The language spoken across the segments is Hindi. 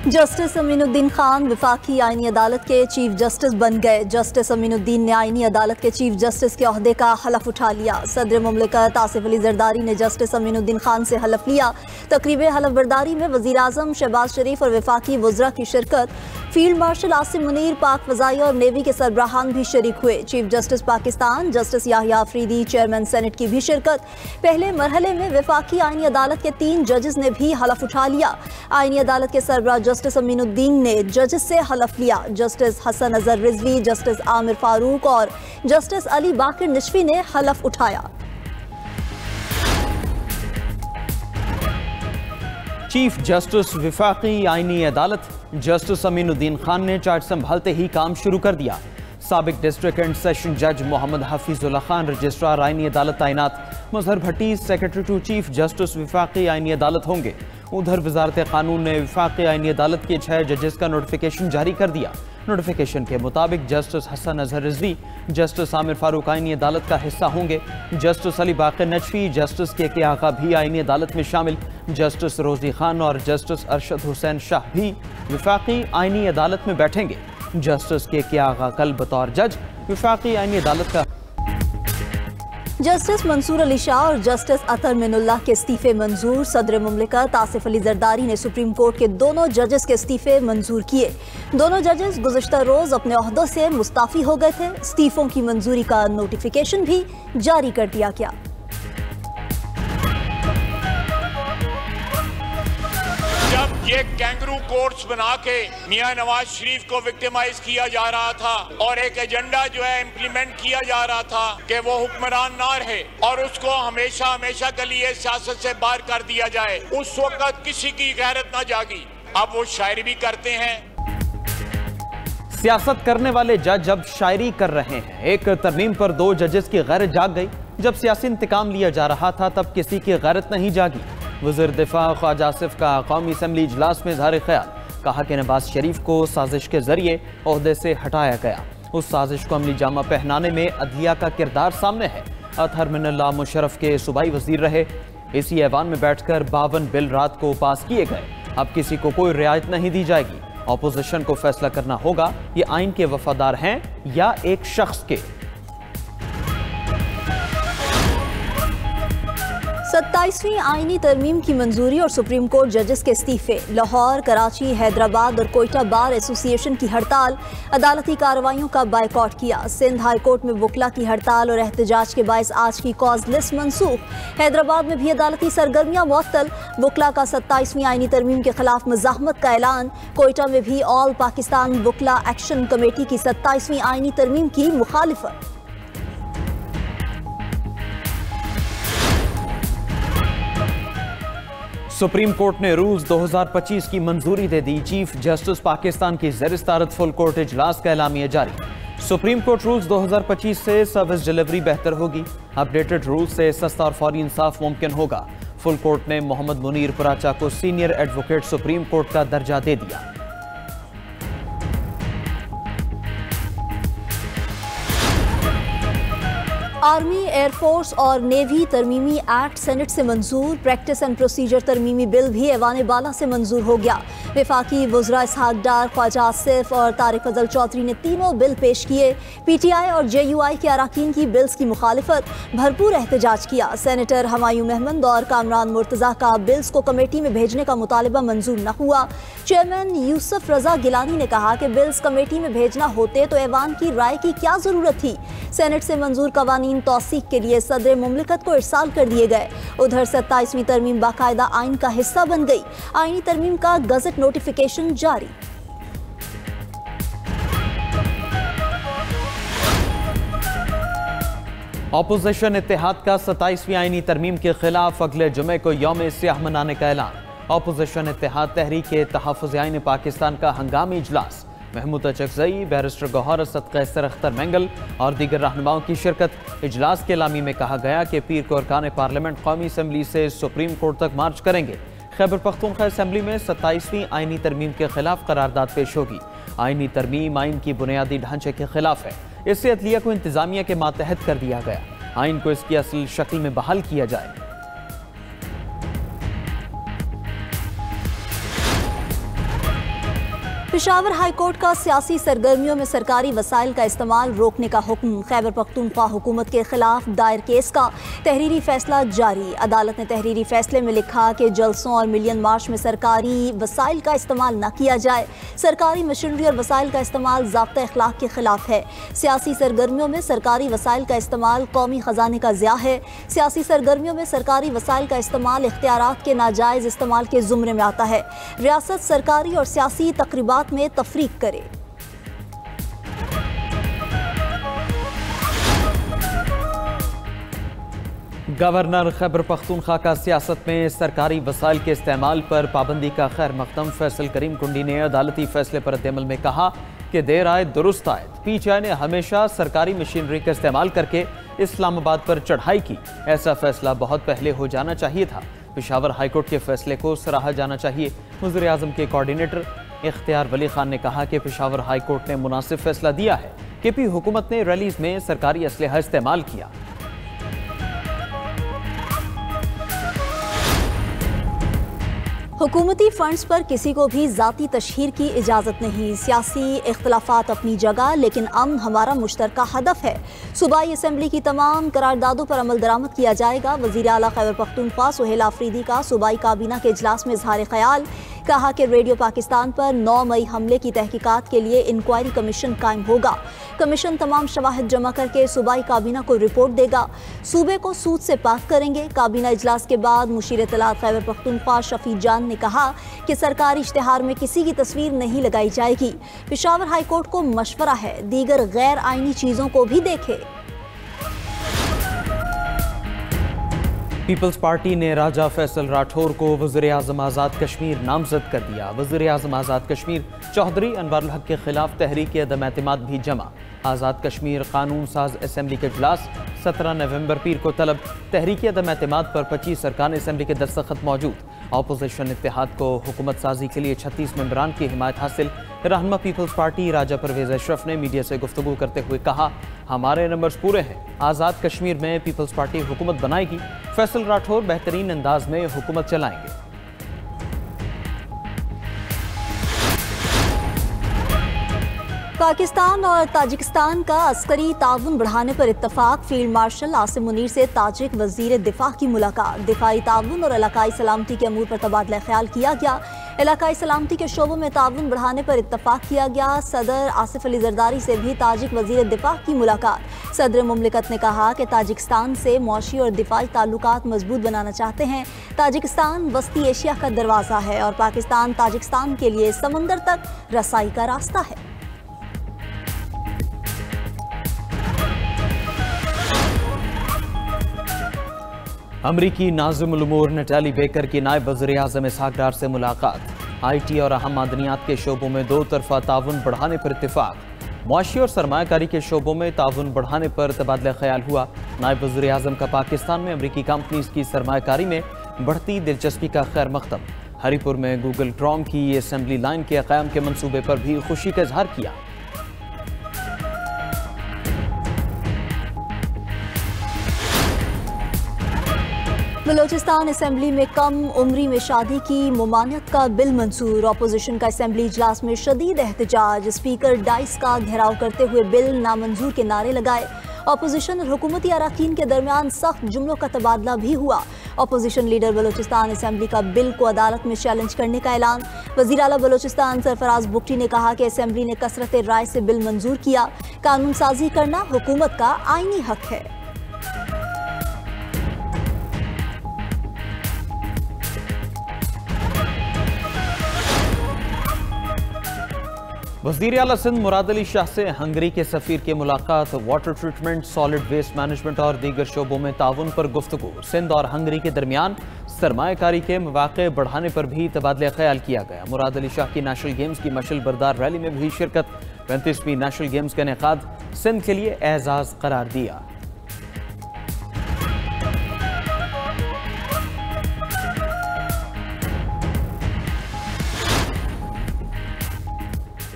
जस्टिस अमीनुद्दीन खान वफाकी आईनी अदालत के चीफ जस्टिस बन गए। जस्टिस अमीनुद्दीन ने आईनी अदालत के चीफ जस्टिस के ओहदे का हलफ उठा लिया। सदर मुमलिकत आसिफ अली जरदारी ने जस्टिस अमीनुद्दीन खान से हलफ लिया। तकरीब हलफ बर्दारी में वज़ीर आज़म शहबाज शरीफ और वफाकी वज़रा की शिरकत। फील्ड मार्शल आसिम मुनीर, पाक फ़ज़ाई और नेवी के सरबराहान भी शरीक हुए। Chief justice Pakistan justice Yahya Afridi, chairman senate की भी शिरकत। पहले मरहले में वफाकी आईनी अदालत के 3 जजेस ने भी हलफ उठा लिया। आईनी अदालत के सरबराह जस्टिस अमीनुद्दीन ने जजेस से हलफ लिया। जस्टिस हसन अजहर रिजवी, जस्टिस आमिर फारूक और जस्टिस अली बाकिर निशवी ने हलफ उठाया। चीफ जस्टिस वफाकी आईनी अदालत जस्टिस अमीनुद्दीन खान ने चार्ज संभालते ही काम शुरू कर दिया। साबिक डिस्ट्रिक्ट एंड सेशन जज मोहम्मद हफीजुल्ला खान रजिस्ट्रार आईनी अदालत तैनात। मजहर भट्टी सेक्रेटरी टू चीफ जस्टिस वफाकी आईनी अदालत होंगे। उधर वजारत कानून ने वफाकी आईनी अदालत के 6 जजेस का नोटिफिकेशन जारी कर दिया। नोटिफिकेशन के मुताबिक जस्टिस हसन अजहर रिजवी जस्टिस आमिर फारूक आईनी अदालत का हिस्सा होंगे। जस्टिस अली बाकिर नजफी, जस्टिस के आगा भी आईनी अदालत में शामिल। जस्टिस रोजी खान और जस्टिस अरशद हुसैन शाह भी वफाकी आईनी अदालत में बैठेंगे। जस्टिस के आगा कल बतौर जज वफाकी आईनी अदालत का। जस्टिस मंसूर अली शाह और जस्टिस अतर मिनुल्लाह के इस्तीफे मंजूर। सदर मुमलिकत आसिफ अली जरदारी ने सुप्रीम कोर्ट के दोनों जजेस के इस्तीफे मंजूर किए। दोनों जजेस गुज़श्ता रोज अपने ओहदों से मुस्ताफी हो गए थे। इस्तीफों की मंजूरी का नोटिफिकेशन भी जारी कर दिया गया। ये कैंगरू कोर्ट्स बना के मियां नवाज शरीफ को विक्टिमाइज किया जा रहा था और एक एजेंडा जो है इम्प्लीमेंट किया जा रहा था कि वो हुक्मरान ना रहे और उसको हमेशा हमेशा के लिए सियासत से बाहर कर दिया जाए। उस वक्त किसी की गैरत ना जागी। अब वो शायरी भी करते हैं। सियासत करने वाले जज अब शायरी कर रहे हैं। एक तरमीम पर 2 जजेस की गैरत जाग गई। जब सियासी इंतकाम लिया जा रहा था तब किसी की गैरत नहीं जागी। वज़ीर दिफा ख्वाजा आसिफ का कौमी असम्बली इजलास में इज़हार ख्याल, कहा कि नवाज शरीफ को साजिश के जरिए ओहदे से हटाया गया। उस साजिश को अमली जामा पहनाने में अदलिया का किरदार सामने है। अतहर मिनल्लाह मुशर्रफ के सूबाई वजीर रहे। इसी ऐवान में बैठकर 52 बिल रात को पास किए गए। अब किसी को कोई रियायत नहीं दी जाएगी। अपोजिशन को फैसला करना होगा ये आइन के वफादार हैं या एक शख्स के। 27वीं आईनी तरमीम की मंजूरी और सुप्रीम कोर्ट जजेस के इस्तीफे। लाहौर, कराची, हैदराबाद और कोयटा बार एसोसिएशन की हड़ताल। अदालती कार्रवाइयों का बायकॉट किया। सिंध हाई कोर्ट में वकला की हड़ताल और एहतजाज के बायस आज की कॉज लिस्ट मनसूख। हैदराबाद में भी अदालती सरगर्मियां मुअत्तल। वकला का 27वीं आईनी तरमीम के खिलाफ मज़ाहमत का ऐलान। कोयटा में भी ऑल पाकिस्तान वकला एक्शन कमेटी की 27वीं आईनी तरमीम की मुखालिफत। सुप्रीम कोर्ट ने रूल्स 2025 की मंजूरी दे दी। चीफ जस्टिस पाकिस्तान की ज़ेर-ए-सदारत फुल कोर्ट इजलास का एलामिया जारी। सुप्रीम कोर्ट रूल्स 2025 से सर्विस डिलीवरी बेहतर होगी। अपडेटेड रूल्स से सस्ता और फौरी इंसाफ मुमकिन होगा। फुल कोर्ट ने मोहम्मद मुनीर पराचा को सीनियर एडवोकेट सुप्रीम कोर्ट का दर्जा दे दिया। आर्मी, एयरफोर्स और नेवी तरमीमी एक्ट सेनेट से मंजूर। प्रैक्टिस एंड प्रोसीजर तरमीमी बिल भी ऐवान बाला से मंजूर हो गया। वफाकी वज़रा इसहाक डार, ख्वाजा आसिफ और तारिक फजल चौधरी ने तीनों बिल पेश किए। PTI और JUI के अराकीन की बिल्स की मुखालिफत, भरपूर एहतजाज किया। सेनेटर हमायूं महमद और कामरान मुर्तज़ा का बिल्स को कमेटी में भेजने का मुतालिबा मंजूर न हुआ। चेयरमैन यूसुफ रजा गिलानी ने कहा कि बिल्स कमेटी में भेजना होते तो ऐवान की राय की क्या जरूरत थी। सेनेट से मंजूर कवानीन तौसीक के लिए सदर मुमलिकत को इरसाल कर दिए गए। उधर 27वीं तरमीम बाकायदा आइन का हिस्सा बन गई। आइनी तरमीम का गजट नोटिफिकेशन जारी। अपोजिशन इत्तेहाद का 27वीं आइनी तरमीम के खिलाफ अगले जुमे को यौम सियाह मनाने का ऐलान। अपोजिशन इत्तेहाद तहरीक तहफ़्फ़ुज़ आइन पाकिस्तान का हंगामी इजलास। महमूद अचकज़ई, बैरिस्टर गौहर, असद कैसर अख्तर मेंगल और दीगर रहनुमाओं की शिरकत। इजलास के एलामी में कहा गया कि पीर को अरकान पार्लियामेंट कौमी असम्बली से सुप्रीम कोर्ट तक मार्च करेंगे। खैबर पख्तूनख्वा असम्बली में 27वीं आइनी तरमीम के खिलाफ करारदाद पेश होगी। आइनी तरमीम आइन की बुनियादी ढांचे के खिलाफ है। इससे अदलिया को इंतजामिया के मातहत कर दिया गया। आइन को इसकी असल शक्ल में बहाल किया जाए। पेशावर हाई कोर्ट का सियासी सरगर्मियों में सरकारी वसाइल का इस्तेमाल रोकने का हुक्म। खैबर पख्तूनख्वा हुकूमत के खिलाफ दायर केस का तहरीरी फैसला जारी। अदालत ने तहरीरी फैसले में लिखा कि जलसों और मिलियन मार्च में सरकारी वसाइल का इस्तेमाल न किया जाए। सरकारी मशीनरी और वसाइल का इस्तेमाल ज़ाब्ता अखलाक के खिलाफ है। सियासी सरगर्मियों में सरकारी वसाइल का इस्तेमाल कौमी खजाने का ज़िया है। सियासी सरगर्मियों में सरकारी वसाइल का इस्तेमाल इख्तियारात के नाजायज़ इस्तेमाल के ज़ुमरे में आता है। रियासत सरकारी और सियासी तकरीबात में तफरीक करे। गवर्नर खैबर पख्तूनख्वा का सियासत में सरकारी वसाइल के इस्तेमाल पर पाबंदी का खैर मकदम फैसल करीम कुंडी ने अदालती फैसले पर रद्द-ए-अमल में कहा कि देर आए दुरुस्त आए। पीटीआई ने हमेशा सरकारी मशीनरी का इस्तेमाल करके इस्लामाबाद पर चढ़ाई की। ऐसा फैसला बहुत पहले हो जाना चाहिए था। पेशावर हाईकोर्ट के फैसले को सराहा जाना चाहिए। वज़ीर आज़म के कोऑर्डिनेटर इख्तियार वली खान ने कहा कि पेशावर हाई कोर्ट ने मुनासिब फैसला दिया है। केपी हुकूमत ने रैलीज में सरकारी असलहा इस्तेमाल किया। हुकूमती फंड्स पर किसी को भी ज़ाती तशहीर की इजाज़त नहीं। सियासी इख्तलाफात अपनी जगह, लेकिन अमन हमारा मुश्तरका हदफ है। सूबाई असम्बली की तमाम करारदादों पर अमल दरामद किया जाएगा। वज़ीर आला खैबर पख्तूनख्वा सुहेल आफरीदी का सूबाई काबीना के इजलास में इजहार ख्याल। कहा कि रेडियो पाकिस्तान पर 9 मई हमले की तहकीकात के लिए इंक्वायरी कमीशन कायम होगा। कमीशन तमाम शवाहिद जमा करके सूबाई काबीना को रिपोर्ट देगा। सूबे को सूद से पाक करेंगे। काबीना इजलास के बाद मुशीर इत्तलात खैबर पख्तूनख्वा शफी जान ने कहा कि सरकारी इश्तिहार में किसी की तस्वीर नहीं लगाई जाएगी। पेशावर हाई कोर्ट को मशवरा है दीगर गैर आईनी चीजों को भी देखे। पीपल्स पार्टी ने राजा फैसल राठौर को वज़ीर आज़म आज़ाद कश्मीर नामजद कर दिया। वज़ीर आज़म आज़ाद कश्मीर चौधरी अनवारुल हक के खिलाफ तहरीक अदम एतमाद भी जमा। आज़ाद कश्मीर कानून साज असम्बली के इजलास 17 नवंबर पीर को तलब। तहरीक अदम एतमाद पर 25 अरकान असम्बली के दस्तखत मौजूद। अपोजिशन इत्तेहाद को हुकूमत साजी के लिए 36 मेंबरान की हिमायत हासिल। रहनुमा पीपल्स पार्टी राजा परवेज अशरफ ने मीडिया से गुफ्तगू करते हुए कहा, हमारे नंबर्स पूरे हैं। आज़ाद कश्मीर में पीपल्स पार्टी हुकूमत बनाएगी। फैसल राठौर बेहतरीन अंदाज में हुकूमत चलाएंगे। पाकिस्तान और ताजिकिस्तान का अस्करी ताउन बढ़ाने पर इत्तफाक। फील्ड मार्शल आसिम मुनीर से ताजिक वजीर दिफा की मुलाकात। दिफाई ताउन और इलाकाई सलामती के अमूर पर तबादला ख्याल किया गया। इलाकाई सलामती के शोबों में ताउन बढ़ाने पर इत्तफाक किया गया। सदर आसिफ अली जरदारी से भी ताजिक वजीर दिफा की मुलाकात। सदर मुमलिकत ने कहा कि ताजिकिस्तान से मौशी और दिफाई ताल्लुकात मजबूत बनाना चाहते हैं। ताजिकिस्तान वस्ती एशिया का दरवाज़ा है और पाकिस्तान ताजिकिस्तान के लिए समंदर तक रसाई का रास्ता है। अमरीकी नाज़िमुल उमूर नटाली बेकर की नायब वज़ीर आज़म इसहाक डार से मुलाकात। IT और अहम मादनियात के शोबों में दो तरफा ताउन बढ़ाने पर इत्तेफाक। मुआशी और सरमायाकारी के शोबों में ताउन बढ़ाने पर तबादला ख्याल हुआ। नायब वज़ीर आज़म का पाकिस्तान में अमरीकी कंपनीज की सरमायाकारी में बढ़ती दिलचस्पी का खैर मकदम। हरीपुर में गूगल क्रोम की असम्बली लाइन के क़याम के मनसूबे पर भी खुशी का इजहार किया। बलोचिस्तान असम्बली में कम उम्री में शादी की मुमानियत का बिल मंजूर। अपोजिशन का असम्बली इजलास में शदीद एहतजाज। स्पीकर डाइस का घेराव करते हुए बिल नामंजूर के नारे लगाए। अपोजिशन और हुकूमती अराकीन के दरमियान सख्त जुमलों का तबादला भी हुआ। अपोजिशन लीडर बलोचिस्तान असम्बली का बिल को अदालत में चैलेंज करने का ऐलान। वज़ीर आला बलोचिस्तान सरफराज बुगटी ने कहा कि असम्बली ने कसरत राय से बिल मंजूर किया। कानून साजी करना हुकूमत का आईनी हक है। वज़ीर आला सिंध मुराद अली शाह से हंगरी के सफ़ीर की मुलाकात। Water treatment, solid waste management और दीगर शोबों में ताउन पर गुफ्तगू। सिंध और हंगरी के दरमियान सरमायाकारी के मौक़े बढ़ाने पर भी तबादला ख्याल किया गया। मुराद अली शाह की नेशनल गेम्स की मशल बरदार रैली में भी शिरकत। 35वीं नेशनल गेम्स का इनेकाद सिंध के लिए एजाज़ करार दिया।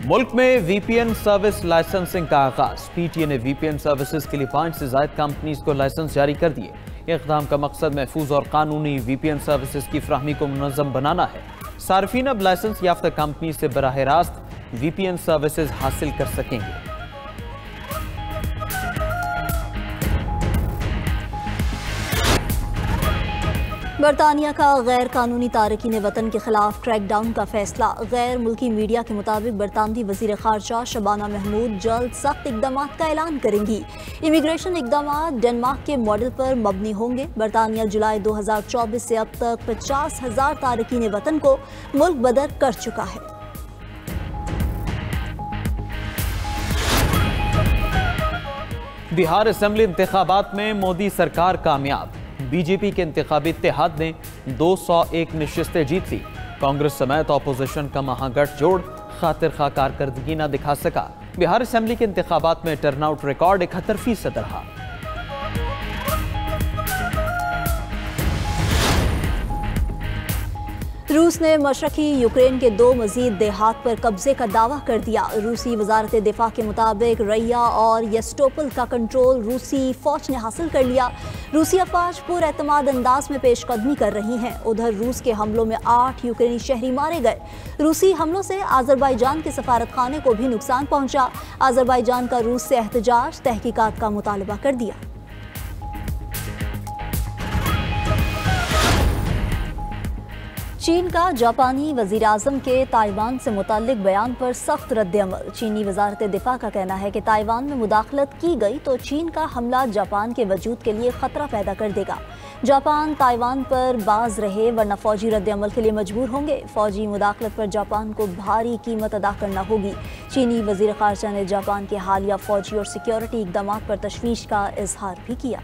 मुल्क में VPN सर्विस लाइसेंसिंग का आगाज। PTA ने VPN सर्विसेज के लिए 5 से ज़ायद कंपनीज को लाइसेंस जारी कर दिए। इक़दाम का मकसद महफूज और कानूनी VPN सर्विसेज की फ्राहमी को मुनज़्ज़म बनाना है। सार्फिन अब लाइसेंस याफ्ता कंपनी से बराह रास्त VPN सर्विसेज हासिल कर सकेंगे। बरतानिया का गैर कानूनी तारकीन वतन के खिलाफ क्रैकडाउन का फैसला। गैर मुल्की मीडिया के मुताबिक बरतानवी वजीर खारजा शबाना महमूद जल्द सख्त इकदाम का ऐलान करेंगी। इमिग्रेशन इकदाम डेनमार्क के मॉडल पर मबनी होंगे। बरतानिया जुलाई 2024 से अब तक 50,000 तारकीन वतन को मुल्क बदर कर चुका है। बिहार असेंबली इंतखाबात में मोदी सरकार कामयाब। बीजेपी के इंतखाबी इत्तेहाद ने 201 नशिस्तें जीत ली। कांग्रेस समेत अपोजिशन का महागठजोड़ खातिर खा कारकर्दगी न दिखा सका। बिहार असेंबली के इंतखाबात में टर्नआउट रिकॉर्ड 71% रहा। रूस ने मशरकी यूक्रेन के 2 मजीद देहात पर कब्जे का दावा कर दिया। रूसी वजारत दिफा के मुताबिक रैया और यस्टोपल का कंट्रोल रूसी फौज ने हासिल कर लिया। रूसी अफवाज पुरएतमाद अंदाज में पेशकदमी कर रही हैं। उधर रूस के हमलों में 8 यूक्रेनी शहरी मारे गए। रूसी हमलों से आज़रबाईजान के सफारत खाने को भी नुकसान पहुंचा। आज़रबाईजान का रूस से एहतजाज तहकीकात का मुतालबा कर दिया। चीन का जापानी वजीर आजम के ताइवान से मुताल्लिक बयान पर सख्त रद्द-ए-अमल। चीनी वजारत दिफा का कहना है कि ताइवान में मुदाखलत की गई तो चीन का हमला जापान के वजूद के लिए खतरा पैदा कर देगा। जापान ताइवान पर बाज रहे वरना फौजी रद्द-ए-अमल के लिए मजबूर होंगे। फौजी मुदाखलत पर जापान को भारी कीमत अदा करना होगी। चीनी वजीर खारजा ने जापान के हालिया फौजी और सिक्योरिटी इकदाम पर तशवीश का इजहार भी किया।